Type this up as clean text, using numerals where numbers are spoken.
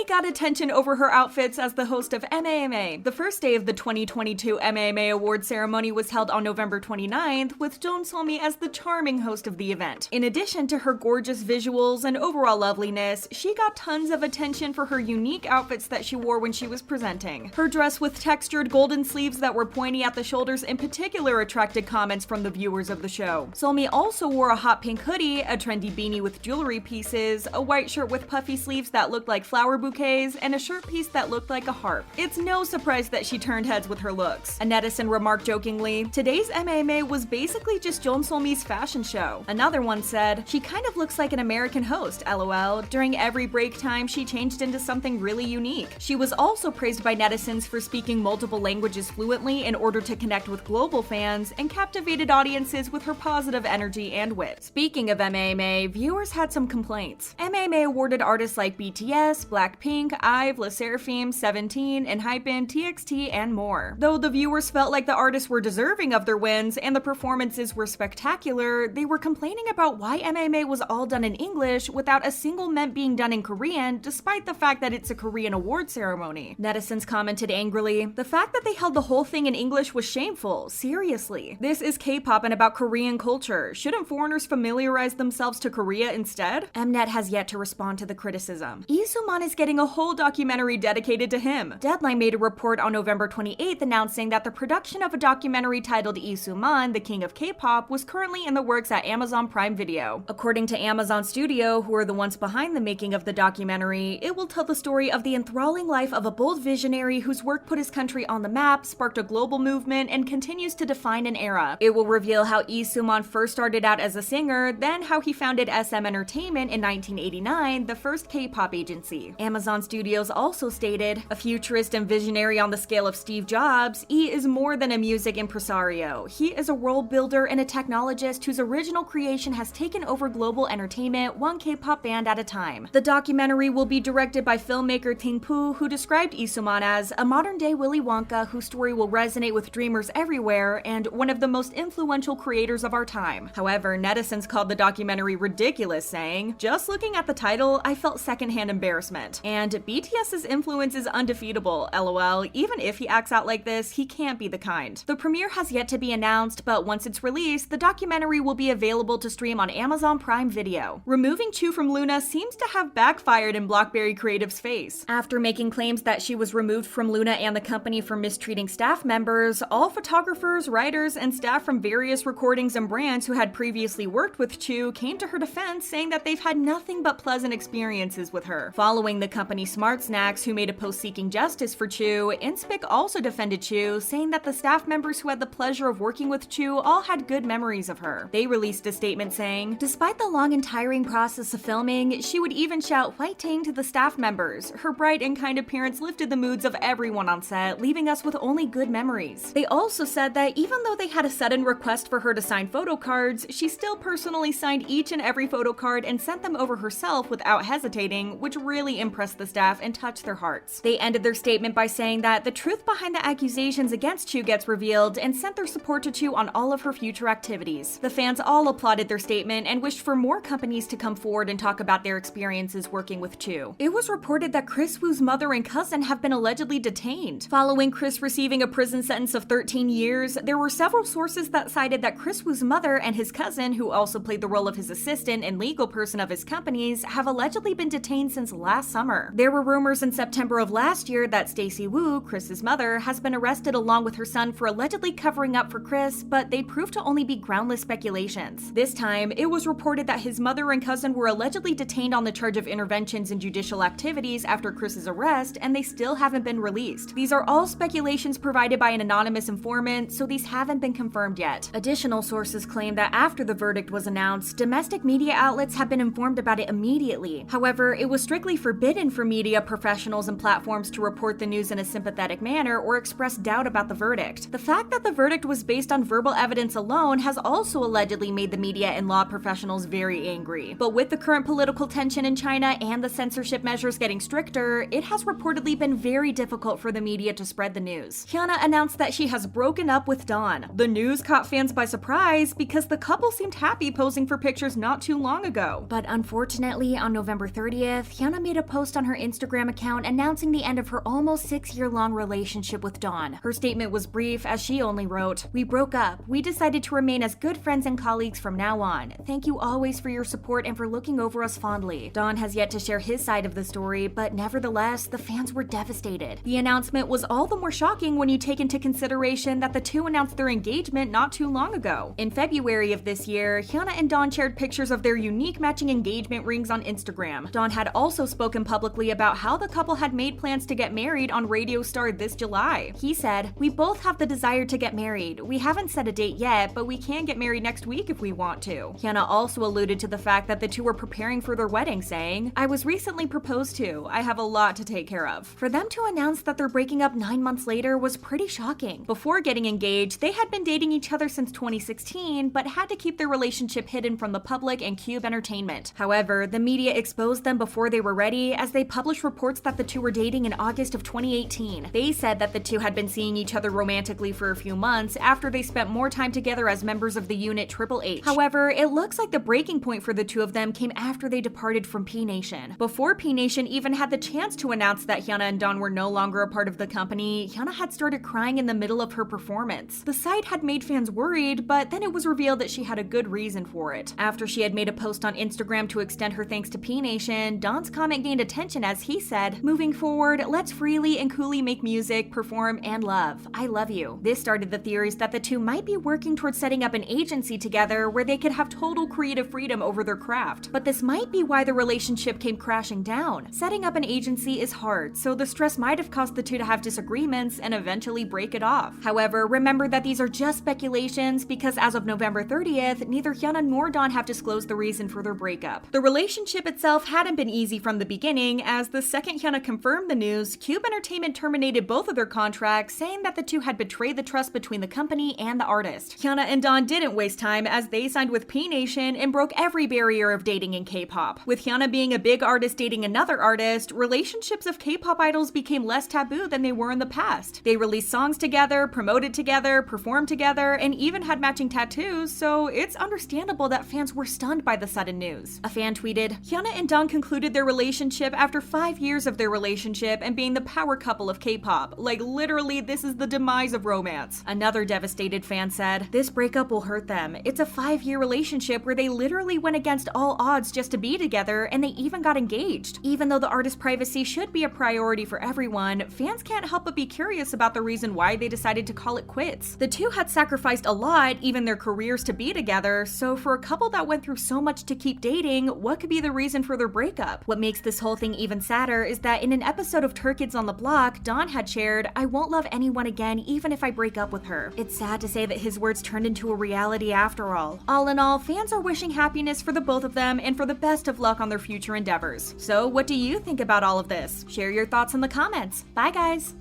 got attention over her outfits as the host of MAMA. The first day of the 2022 MAMA Award ceremony was held on November 29th, with Jeon So-mi as the charming host of the event. In addition to her gorgeous visuals and overall loveliness, she got tons of attention for her unique outfits that she wore when she was presenting. Her dress with textured golden sleeves that were pointy at the shoulders in particular attracted comments from the viewers of the show. So-mi also wore a hot pink hoodie, a trendy beanie with jewelry pieces, a white shirt with puffy sleeves that looked like flower bouquets, and a shirt piece that looked like a harp. It's no surprise that she turned heads with her looks. A netizen remarked jokingly, "Today's MMA was basically just Jeon So-mi's fashion show." Another one said, "She kind of looks like an American host, lol. During every break time, she changed into something really unique." She was also praised by netizens for speaking multiple languages fluently in order to connect with global fans, and captivated audiences with her positive energy and wit. Speaking of MMA, viewers had some complaints. MMA awarded artists like BTS, Blackpink, IVE, LE SSERAFIM, 17, ENHYPEN, TXT, and more. Though the viewers felt like the artists were deserving of their wins and the performances were spectacular, they were complaining about why MMA was all done in English without a single ment being done in Korean, despite the fact that it's a Korean award ceremony. Netizens commented angrily, "The fact that they held the whole thing in English was shameful, seriously. This is K-pop and about Korean culture. Shouldn't foreigners familiarize themselves to Korea instead?" Mnet has yet to respond to the criticism. Lee Soo-man is getting a whole documentary dedicated to him. Deadline made a report on November 28th announcing that the production of a documentary titled Lee Soo-man, the King of K-pop, was currently in the works at Amazon Prime Video. According to Amazon Studio, who are the ones behind the making of the documentary, it will tell the story of the enthralling life of a bold visionary whose work put his country on the map, sparked a global movement, and continues to define an era. It will reveal how Lee Soo-man first started out as a singer, then how he founded SM Entertainment in 1989, the first K-pop agency. Amazon Studios also stated, "A futurist and visionary on the scale of Steve Jobs, Lee is more than a music impresario. He is a world builder and a technologist whose original creation has taken over global entertainment, one K-pop band at a time." The documentary will be directed by filmmaker Ting Poo, who described Lee Soo-man as a modern-day Willy Wonka whose story will resonate with dreamers everywhere and one of the most influential creators of our time. However, netizens called the documentary ridiculous, saying, "Just looking at the title, I felt secondhand embarrassment. And BTS's influence is undefeatable, lol. Even if he acts out like this, he can't be the kind." The premiere has yet to be announced, but once it's released, the documentary will be available to stream on Amazon Prime Video. Removing Chuu from LOONA seems to have backfired in BlockBerry Creative's face. After making claims that she was removed from LOONA and the company for mistreating staff members, all photographers, writers, and staff from various recordings and brands who had previously worked with Chuu came to her defense, saying that they've had nothing but pleasant experiences with her. Following the company Smart Snacks, who made a post seeking justice for Chuu, Inspic also defended Chuu, saying that the staff members who had the pleasure of working with Chuu all had good memories of her. They released a statement saying, "Despite the long and tiring process of filming, she would even shout 'Fighting' to the staff members. Her bright and kind appearance lifted the moods of everyone on set, leaving us with only good memories." They also said that even though they had a sudden request for her to sign photo cards, she still personally signed each and every photo card and sent them over herself without hesitating, which really impressed the staff and touched their hearts. They ended their statement by saying that the truth behind the accusations against Chuu gets revealed and sent their support to Chuu on all of her future activities. The fans all applauded their statement and wished for more companies to come forward and talk about their experiences working with Chuu. It was reported that Kris Wu's mother and cousin have been allegedly detained. Following Kris receiving a prison sentence of 13 years, there were several sources that cited that Kris Wu's mother and his cousin, who also played the role of his assistant and legal person of his companies, have allegedly been detained since last summer. There were rumors in September of last year that Stacey Wu, Kris's mother, has been arrested along with her son for allegedly covering up for Kris, but they proved to only be groundless speculations. This time, it was reported that his mother and cousin were allegedly detained on the charge of interventions in judicial activities after Kris's arrest, and they still haven't been released. These are all speculations provided by an anonymous informant, so these haven't been confirmed yet. Additional sources claim that after the verdict was announced, domestic media outlets have been informed about it immediately. However, it was strictly forbidden for media professionals and platforms to report the news in a sympathetic manner or express doubt about the verdict. The fact that the verdict was based on verbal evidence alone has also allegedly made the media and law professionals very angry. But with the current political tension in China and the censorship measures getting stricter, it has reportedly been very difficult for the media to spread the news. HyunA announced that she has broken up with DAWN. The news caught fans by surprise because the couple seemed happy posing for pictures not too long ago. But unfortunately, on November 30th, HyunA made a post on her Instagram account announcing the end of her almost 6-year-long relationship with Dawn. Her statement was brief, as she only wrote, "We broke up. We decided to remain as good friends and colleagues from now on. Thank you always for your support and for looking over us fondly." Dawn has yet to share his side of the story, but nevertheless, the fans were devastated. The announcement was all the more shocking when you take into consideration that the two announced their engagement not too long ago. In February of this year, HyunA and Dawn shared pictures of their unique matching engagement rings on Instagram. Dawn had also spoken publicly about how the couple had made plans to get married on Radio Star this July. He said, "We both have the desire to get married. We haven't set a date yet, but we can get married next week if we want to." HyunA also alluded to the fact that the two were preparing for their wedding, saying, "I was recently proposed to. I have a lot to take care of." For them to announce that they're breaking up 9 months later was pretty shocking. Before getting engaged, they had been dating each other since 2016, but had to keep their relationship hidden from the public and KOOKIELIT Entertainment. However, the media exposed them before they were ready, as they published reports that the two were dating in August of 2018. They said that the two had been seeing each other romantically for a few months after they spent more time together as members of the unit Triple H. However, it looks like the breaking point for the two of them came after they departed from P Nation. Before P Nation even had the chance to announce that HyunA and Dawn were no longer a part of the company, HyunA had started crying in the middle of her performance. The site had made fans worried, but then it was revealed that she had a good reason for it. After she had made a post on Instagram to extend her thanks to P Nation, Dawn's comment gained attention as he said, "Moving forward, let's freely and coolly make music, perform, and love. I love you." This started the theories that the two might be working towards setting up an agency together where they could have total creative freedom over their craft. But this might be why the relationship came crashing down. Setting up an agency is hard, so the stress might have caused the two to have disagreements and eventually break it off. However, remember that these are just speculations because as of November 30th, neither HyunA nor Dawn have disclosed the reason for their breakup. The relationship itself hadn't been easy from the beginning, as the second HyunA confirmed the news, KOOKIELIT Entertainment terminated both of their contracts, saying that the two had betrayed the trust between the company and the artist. HyunA and Dawn didn't waste time, as they signed with P Nation and broke every barrier of dating in K-pop. With HyunA being a big artist dating another artist, relationships of K-pop idols became less taboo than they were in the past. They released songs together, promoted together, performed together, and even had matching tattoos, so it's understandable that fans were stunned by the sudden news. A fan tweeted, "HyunA and Dawn concluded their relationship after 5 years of their relationship and being the power couple of K-pop. Like, literally, this is the demise of romance." Another devastated fan said, "This breakup will hurt them. It's a 5-year relationship where they literally went against all odds just to be together, and they even got engaged." Even though the artist's privacy should be a priority for everyone, fans can't help but be curious about the reason why they decided to call it quits. The two had sacrificed a lot, even their careers, to be together, so for a couple that went through so much to keep dating, what could be the reason for their breakup? What makes this whole thing even sadder is that in an episode of Tur Kids on the Block, Dawn had shared, "I won't love anyone again even if I break up with her." It's sad to say that his words turned into a reality after all. All in all, fans are wishing happiness for the both of them and for the best of luck on their future endeavors. So what do you think about all of this? Share your thoughts in the comments. Bye guys!